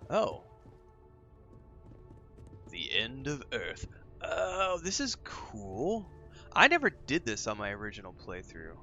Oh. The end of Earth. Oh, this is cool. I never did this on my original playthrough.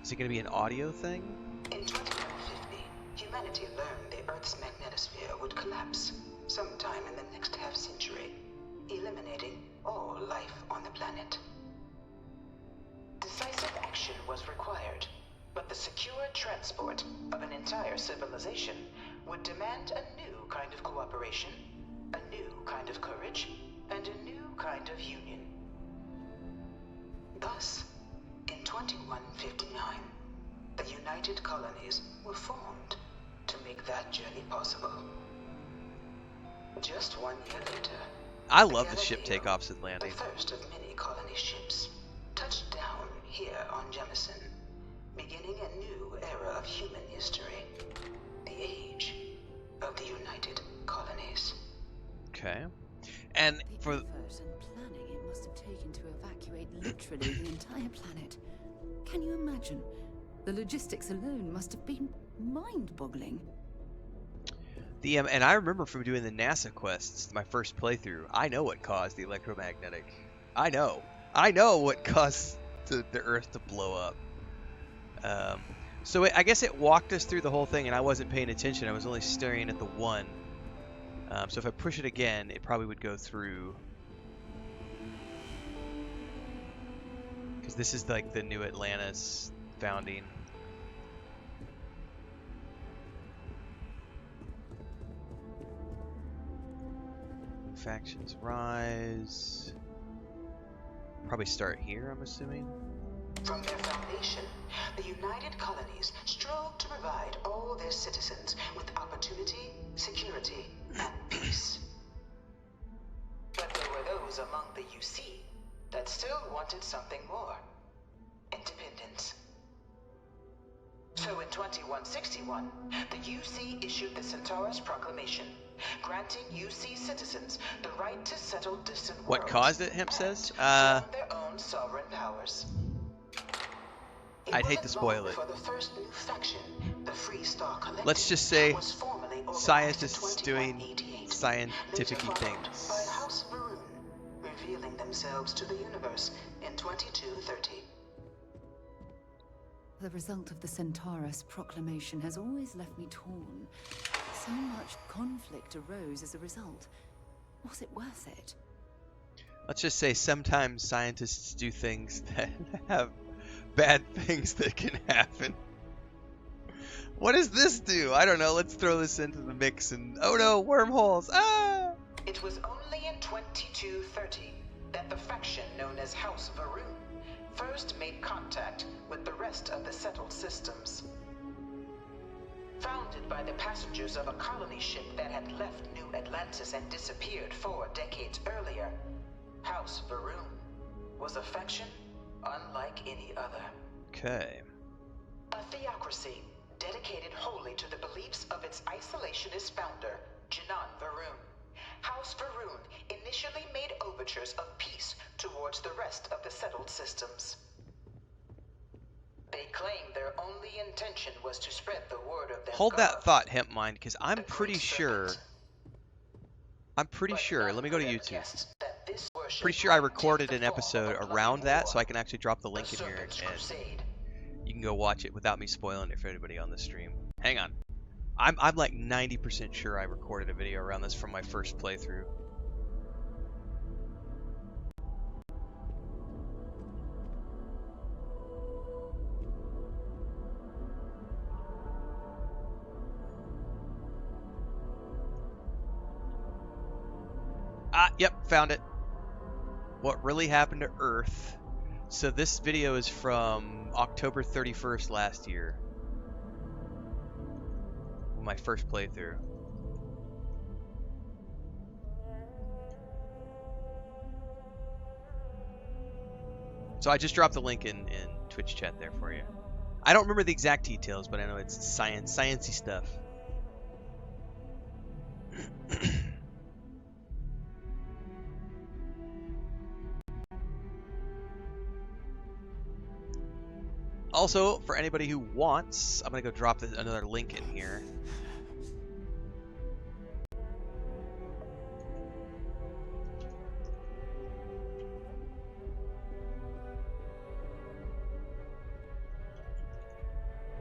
Is it going to be an audio thing? In 2150, humanity learned the Earth's magnetosphere would collapse sometime in the next half-century, eliminating all life on the planet. Decisive action was required, but the secure transport of an entire civilization would demand a new kind of cooperation, a new kind of courage, and a new kind of union. Thus, in 2159, the United Colonies were formed to make that journey possible. Just 1 year later, I love the ship takeoffs and the landings. first of many colony ships, touched down here on Jemison, beginning a new era of human history, the age of the United Colonies. Okay. And The for effort and planning it must have taken to evacuate literally the entire planet. Can you imagine? The logistics alone must have been mind-boggling. and I remember from doing the NASA quests, my first playthrough, I know what caused the electromagnetic. I know what caused the Earth to blow up. So I guess it walked us through the whole thing, and I wasn't paying attention. I was only staring at the one. So if I push it again, it probably would go through. Because this is like the new Atlantis founding. Factions rise. Probably start here, I'm assuming. From their foundation, the United Colonies strove to provide all their citizens with opportunity, security, and peace. But there were those among the UC that still wanted something more. Independence. So in 2161, the UC issued the Centaurus Proclamation, granting UC citizens the right to settle distant worlds. What caused it, Hemp says? And form their own sovereign powers. I'd hate to spoil it. For the first new faction, the Free Star Collective, Let's just say was formally organized scientists in doing 2188, scientific later followed things. by House Varun, revealing themselves to the universe in 2230. The result of the Centaurus proclamation has always left me torn. So much conflict arose as a result. Was it worth it? Let's just say sometimes scientists do things that have bad things that can happen. What does this do? I don't know. Let's throw this into the mix and... Oh no, wormholes! Ah! It was only in 2230 that the faction known as House Varun first made contact with the rest of the settled systems. Founded by the passengers of a colony ship that had left New Atlantis and disappeared 4 decades earlier, House Varun was a faction unlike any other. Okay. A theocracy dedicated wholly to the beliefs of its isolationist founder, Janan Varun. House Varun initially made overtures of peace towards the rest of the settled systems. They claimed their only intention was to spread the word of their Hold god, that thought, Hemp Mind, because I'm the pretty Great sure... Serpent. I'm pretty But sure... none Let me go to could have YouTube. guessed that this worship Pretty sure I might take recorded the an form episode of a bloody around that, war, so I can actually drop the the link in here, Serpent's and Crusade. you can go watch it without me spoiling it for anybody on the stream. Hang on. I'm like 90% sure I recorded a video around this from my first playthrough. Ah, yep, found it. What really happened to Earth. So this video is from October 31st last year. My first playthrough. So I just dropped the link in Twitch chat there for you. I don't remember the exact details, but I know it's sciencey stuff. Also, for anybody who wants, I'm going to go drop another link in here.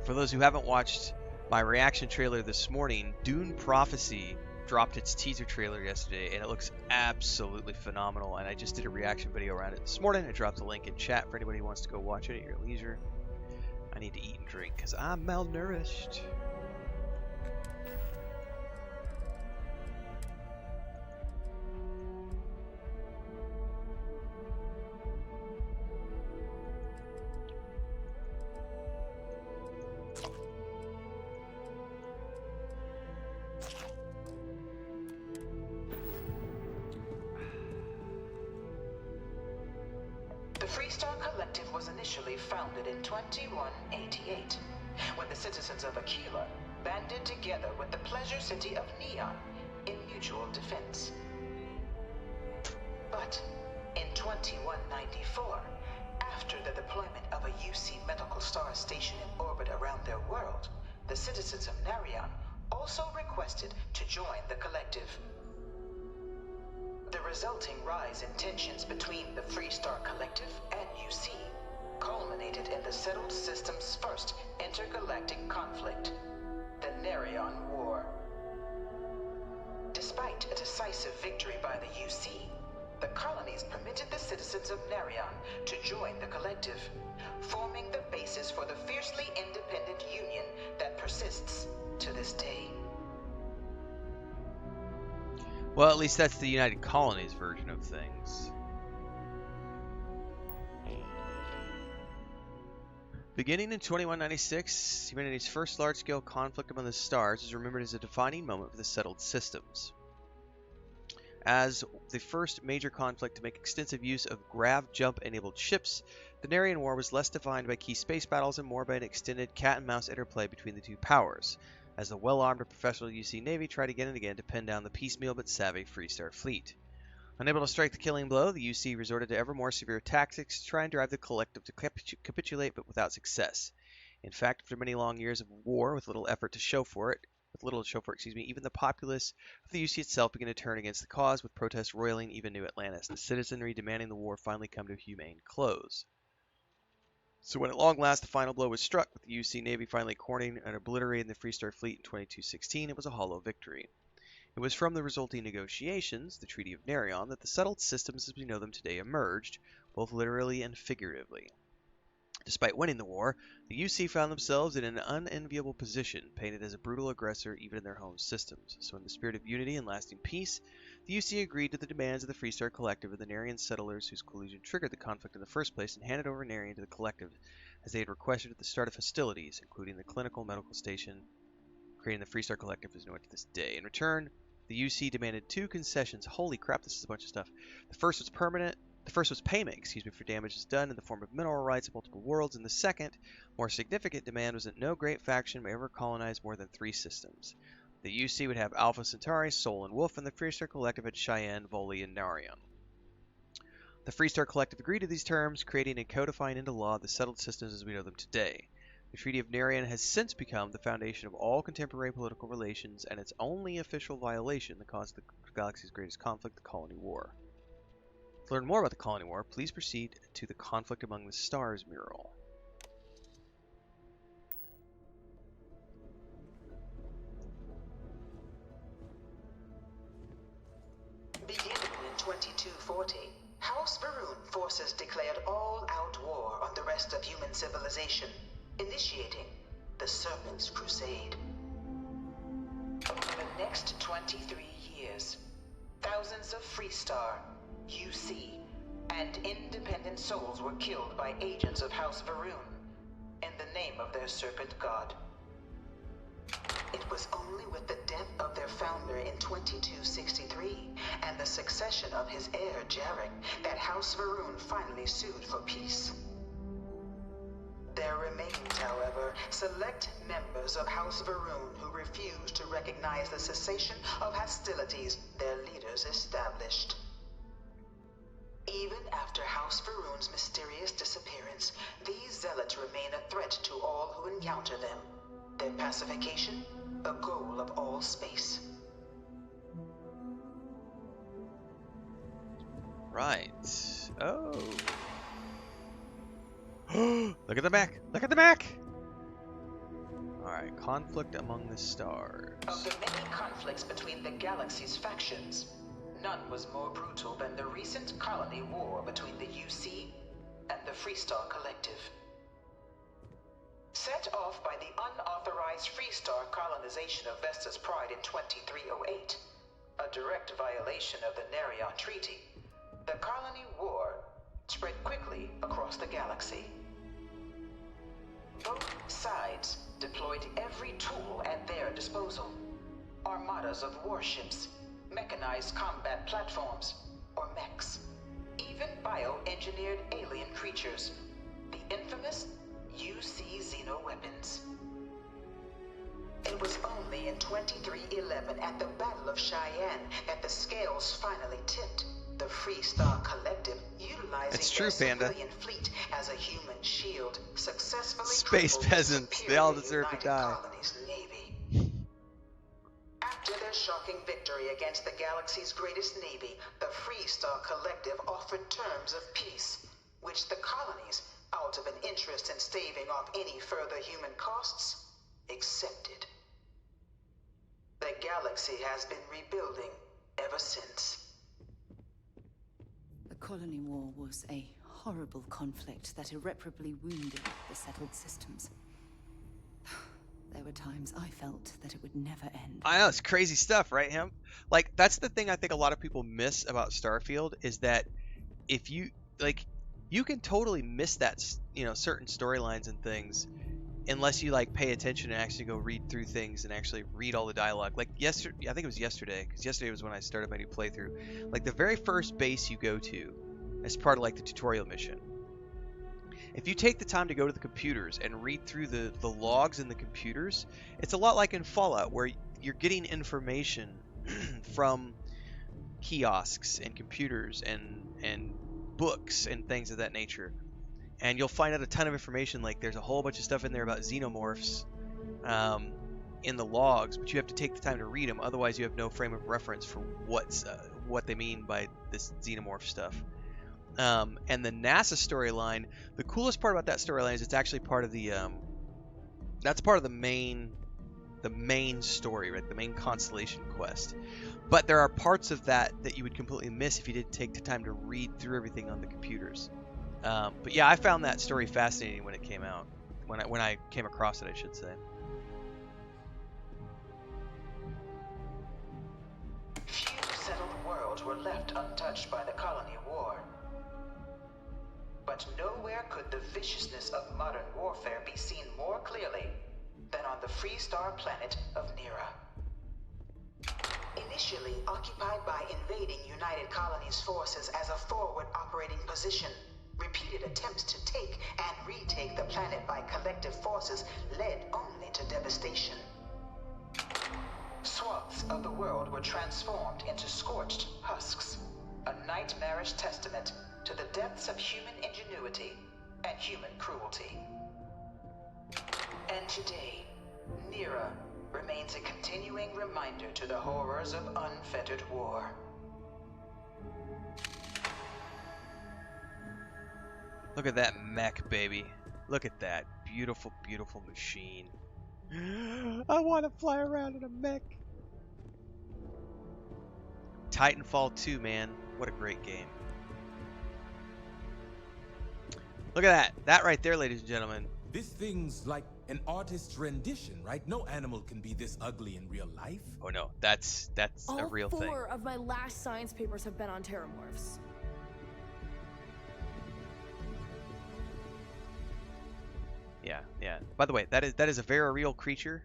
For those who haven't watched my reaction trailer this morning, Dune Prophecy dropped its teaser trailer yesterday, and it looks absolutely phenomenal. And I just did a reaction video around it this morning. I dropped a link in chat for anybody who wants to go watch it at your leisure. I need to eat and drink because I'm malnourished. The Freestar Collective was initially founded in 2188, when the citizens of Aquila banded together with the pleasure city of Neon in mutual defense. But in 2194, after the deployment of a UC medical star station in orbit around their world, the citizens of Narion also requested to join the collective. The resulting rise in tensions between the Freestar Collective and UC culminated in the settled system's first intergalactic conflict, the Narion War. Despite a decisive victory by the UC, the colonies permitted the citizens of Narion to join the collective, forming the basis for the fiercely independent union that persists to this day. Well, at least that's the United Colonies version of things. Beginning in 2196, humanity's first large-scale conflict among the stars is remembered as a defining moment for the settled systems. As the first major conflict to make extensive use of grav-jump-enabled ships, the Narion War was less defined by key space battles and more by an extended cat-and-mouse interplay between the two powers, as the well-armed and professional UC Navy tried again and again to pin down the piecemeal but savvy Freestar fleet. Unable to strike the killing blow, the UC resorted to ever more severe tactics to try and drive the collective to capitulate, but without success. In fact, after many long years of war with little to show for it, even the populace of the UC itself began to turn against the cause, with protests roiling even New Atlantis, the citizenry demanding the war finally come to a humane close. So when at long last the final blow was struck, with the UC Navy finally cornering and obliterating the Freestar fleet in 2216, it was a hollow victory. It was from the resulting negotiations, the Treaty of Narion, that the settled systems as we know them today emerged, both literally and figuratively. Despite winning the war, the UC found themselves in an unenviable position, painted as a brutal aggressor even in their home systems. So in the spirit of unity and lasting peace, the UC agreed to the demands of the Freestar Collective and the Narion settlers whose collusion triggered the conflict in the first place, and handed over Narion to the Collective as they had requested at the start of hostilities, including the clinical medical station, creating the Freestar Collective as known to this day. In return, the UC demanded two concessions. Holy crap, this is a bunch of stuff. The first was payment, for damages done in the form of mineral rights of multiple worlds, and the second, more significant demand was that no great faction may ever colonize more than 3 systems. The UC would have Alpha Centauri, Sol, and Wolf, and the Freestar Collective had Cheyenne, Voli, and Narion. The Freestar Collective agreed to these terms, creating and codifying into law the settled systems as we know them today. The Treaty of Narion has since become the foundation of all contemporary political relations, and its only official violation, the cause of the galaxy's greatest conflict, the Colony War. To learn more about the Colony War, please proceed to the Conflict Among the Stars mural. Beginning in 2240, House Varun forces declared all-out war on the rest of human civilization, initiating the Serpent's Crusade. Over the next 23 years, thousands of Freestar, UC, and independent souls were killed by agents of House Varun in the name of their serpent god. It was only with the death of their founder in 2263 and the succession of his heir Jarek that House Varun finally sued for peace. There remained, however, select members of House Varun who refused to recognize the cessation of hostilities their leaders established. Even after House Faroon's mysterious disappearance, these zealots remain a threat to all who encounter them. Their pacification, a goal of all space. Right. Oh. Look at the back! Look at the back! Alright, conflict among the stars. Of the many conflicts between the galaxy's factions, none was more brutal than the recent colony war between the UC and the Freestar Collective. Set off by the unauthorized Freestar colonization of Vesta's Pride in 2308, a direct violation of the Nerion Treaty, the colony war spread quickly across the galaxy. Both sides deployed every tool at their disposal. Armadas of warships, mechanized combat platforms, or mechs, even bioengineered alien creatures, the infamous UC xeno-weapons. It was only in 2311 at the Battle of Cheyenne that the scales finally tipped. The Freestar Collective, utilizing their civilian fleet as a human shield, successfully Space peasants, they all deserve to die. Colonies Navy. After their shocking victory against the galaxy's greatest navy, the Freestar Collective offered terms of peace, which the colonies, out of an interest in staving off any further human costs, accepted. The galaxy has been rebuilding ever since. The colony war was a horrible conflict that irreparably wounded the settled systems. There were times I felt that it would never end. I know, it's crazy stuff, right, Hemp? Like, that's the thing I think a lot of people miss about Starfield, is that if you, like, you can totally miss that, you know, certain storylines and things, unless you, like, pay attention and actually go read through things and actually read all the dialogue. Like, yesterday, I think it was yesterday, because yesterday was when I started my new playthrough. Like, the very first base you go to, as part of, like, the tutorial mission, if you take the time to go to the computers and read through the logs in the computers, it's a lot like in Fallout, where you're getting information from kiosks and computers and books and things of that nature. And you'll find out a ton of information, like there's a whole bunch of stuff in there about xenomorphs in the logs, but you have to take the time to read them, otherwise you have no frame of reference for what they mean by this xenomorph stuff. And the NASA storyline, the coolest part about that storyline is it's actually part of the that's part of the main story, right? The main constellation quest. But there are parts of that you would completely miss if you didn't take the time to read through everything on the computers. But yeah, I found that story fascinating when it came out, when I came across it, I should say. Few settled worlds were left untouched by the colony war. But nowhere could the viciousness of modern warfare be seen more clearly than on the Freestar planet of Nera. Initially occupied by invading United Colonies forces as a forward operating position, repeated attempts to take and retake the planet by collective forces led only to devastation. Swaths of the world were transformed into scorched husks, a nightmarish testament to the depths of human ingenuity and human cruelty. And today, Nera remains a continuing reminder to the horrors of unfettered war. Look at that mech, baby. Look at that beautiful, beautiful machine. I want to fly around in a mech. Titanfall 2, man. What a great game. Look at that. That right there, ladies and gentlemen. This thing's like an artist's rendition, right? No animal can be this ugly in real life. Oh no, that's a real thing. All 4 of my last science papers have been on terramorphs. Yeah, yeah. By the way, that is a very real creature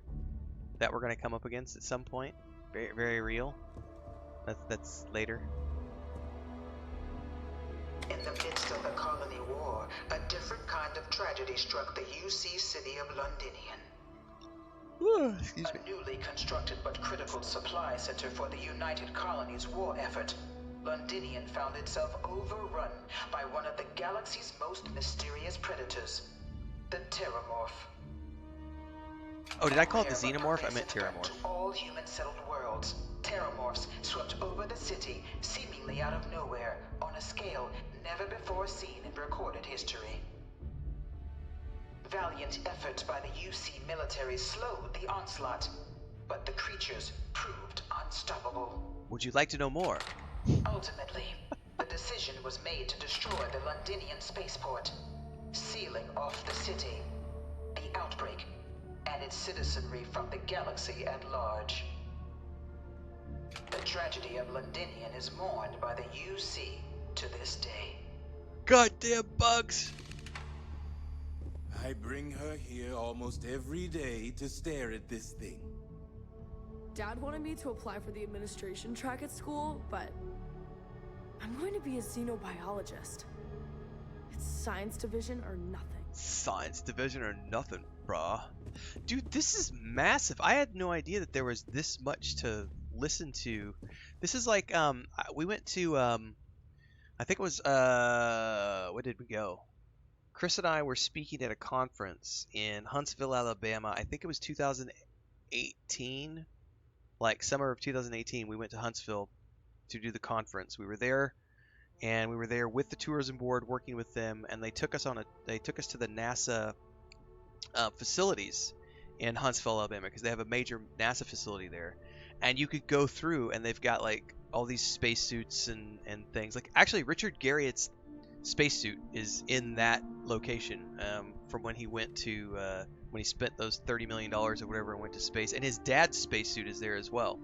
that we're gonna come up against at some point. Very, very real. That's later. In the midst of the colony war, a different kind of tragedy struck the UC city of Londinian. Excuse me. A newly constructed but critical supply center for the United Colonies war effort Londinian found itself overrun by one of the galaxy's most mysterious predators, the Terramorph. Oh, did I call it the Rare but Xenomorph? I meant pervasive threat Terramorph. to all human-settled worlds, Terramorphs swept over the city, seemingly out of nowhere, on a scale never before seen in recorded history. Valiant efforts by the UC military slowed the onslaught, but the creatures proved unstoppable. Would you like to know more? Ultimately, the decision was made to destroy the Londinian spaceport, sealing off the city, the outbreak, and its citizenry from the galaxy at large. The tragedy of Londinian is mourned by the UC to this day. Goddamn bugs! I bring her here almost every day to stare at this thing. Dad wanted me to apply for the administration track at school, but I'm going to be a xenobiologist. It's science division or nothing. Science division or nothing, brah. Dude, this is massive. I had no idea that there was this much to listen to. This is like, we went to, I think it was, where did we go? Chris and I were speaking at a conference in Huntsville, Alabama. I think it was 2018, like summer of 2018. We went to Huntsville to do the conference. We were there, and we were there with the tourism board, working with them, and they took us to the NASA facilities in Huntsville, Alabama, because they have a major NASA facility there, and you could go through, and they've got like all these spacesuits and things. Like actually, Richard Garriott's spacesuit is in that location from when he went to when he spent those $30 million or whatever and went to space, and his dad's spacesuit is there as well.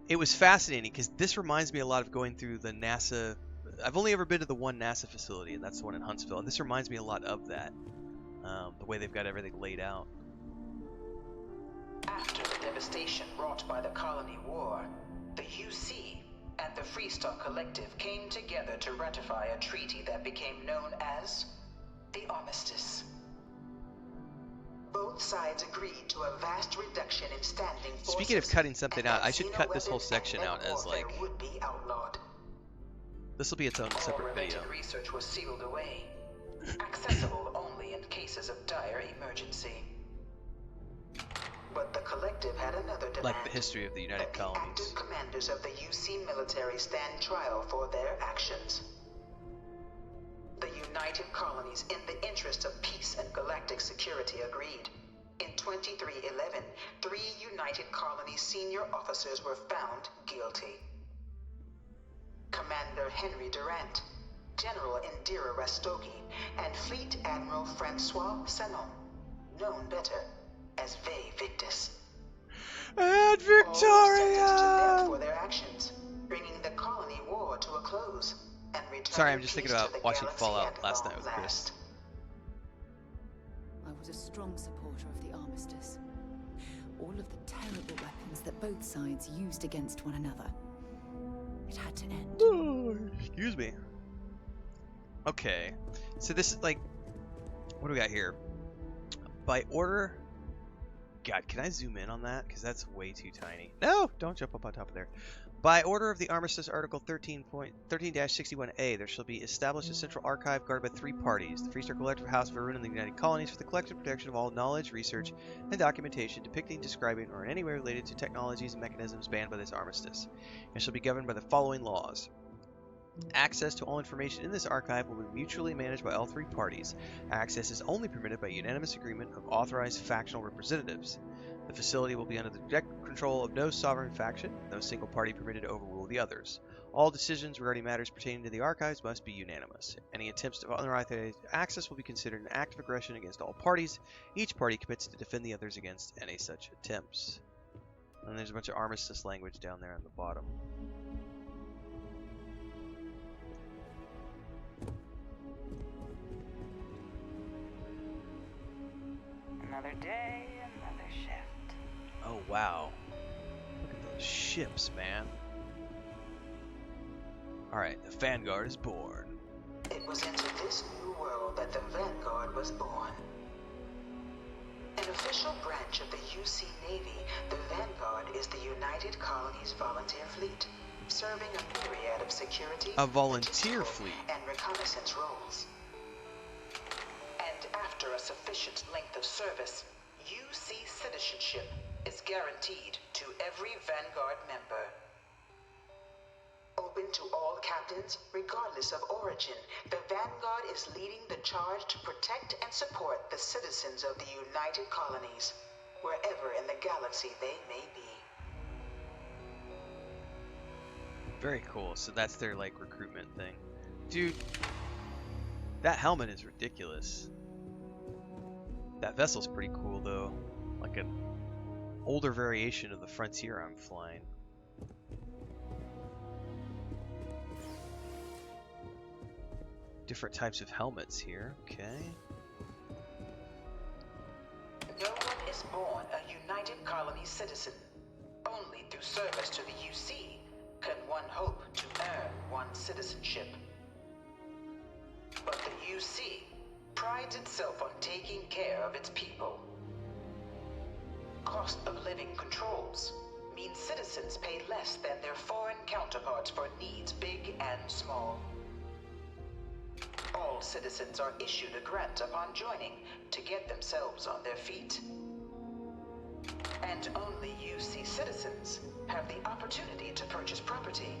It was fascinating because this reminds me a lot of going through the NASA. I've only ever been to the one NASA facility, and that's the one in Huntsville, and this reminds me a lot of that, the way they've got everything laid out. After the devastation wrought by the Colony War, the UC and the Freestock Collective came together to ratify a treaty that became known as the Armistice. Both sides agreed to a vast reduction in standing forces. Speaking of cutting something out, I should cut this whole section out as like, would be outlawed. this will be its own separate video. All related research was sealed away, accessible only in cases of dire emergency. But the collective had another demand. Like the history of the United that Colonies. The active commanders of the UC military stand trial for their actions. The United Colonies, in the interest of peace and galactic security, agreed. In 2311, 3 United Colonies senior officers were found guilty. Commander Henry Durant, General Indira Rastogi, and Fleet Admiral Francois Sanon, known better as Ve Victus. And All were sentenced to death Victoria! for their actions, bringing the colony war to a close and returning Sorry, I'm just peace thinking about to the watching galaxy Fallout at last long night with Chris. last. I was a strong supporter of the armistice. All of the terrible weapons that both sides used against one another. It had to end. Oh, excuse me. Okay, so this is like, what do we got here? By order. God, can I zoom in on that? Because that's way too tiny. No, don't jump up on top of there. By order of the Armistice, Article 13-61A, there shall be established a central archive guarded by 3 parties: the Freestock Collective, House of Arun, and the United Colonies, for the collective protection of all knowledge, research, and documentation depicting, describing, or in any way related to technologies and mechanisms banned by this armistice, and shall be governed by the following laws. Access to all information in this archive will be mutually managed by all 3 parties. Access is only permitted by unanimous agreement of authorized factional representatives. The facility will be under the direct control of no sovereign faction, no single party permitted to overrule the others. All decisions regarding matters pertaining to the archives must be unanimous. Any attempts to unauthorized access will be considered an act of aggression against all parties. Each party commits to defend the others against any such attempts. And there's a bunch of armistice language down there on the bottom. Another day, another shift. Oh wow. Look at those ships, man. Alright, the Vanguard is born. It was into this new world that the Vanguard was born. An official branch of the UC Navy, the Vanguard is the United Colonies Volunteer Fleet, serving a myriad of security, A volunteer logistical, fleet. and reconnaissance roles. And after a sufficient length of service, UC citizenship is guaranteed to every Vanguard member. Open to all captains, regardless of origin, the Vanguard is leading the charge to protect and support the citizens of the United Colonies, wherever in the galaxy they may be. Very cool. So that's their like recruitment thing. Dude, that helmet is ridiculous. That vessel's pretty cool though. Like an older variation of the Frontier I'm flying. Different types of helmets here. Okay. No one is born a United Colony citizen. Only through service to the UC can one hope to earn one's citizenship. But the UC prides itself on taking care of its people. Cost of living controls means citizens pay less than their foreign counterparts for needs big and small. All citizens are issued a grant upon joining to get themselves on their feet. And only UC citizens have the opportunity to purchase property,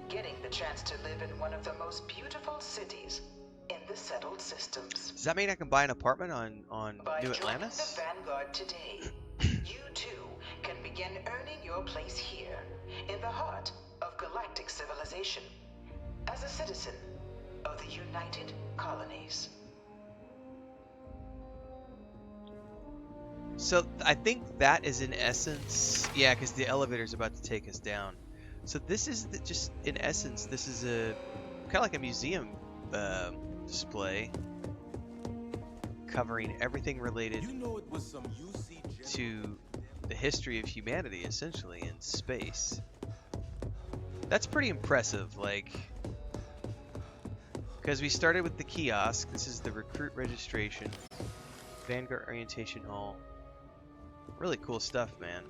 getting the chance to live in one of the most beautiful cities in the settled systems. Does that mean I can buy an apartment on By New joining Atlantis? the Vanguard today, you too can begin earning your place here, in the heart of galactic civilization, as a citizen of the United Colonies. So I think that is in essence, yeah, because the elevator's about to take us down. So this is just in essence, this is a kind of like a museum display covering everything related You know it was some UC to the history of humanity, essentially in space. That's pretty impressive, like, because we started with the kiosk. This is the recruit registration, Vanguard orientation hall. Really cool stuff, man.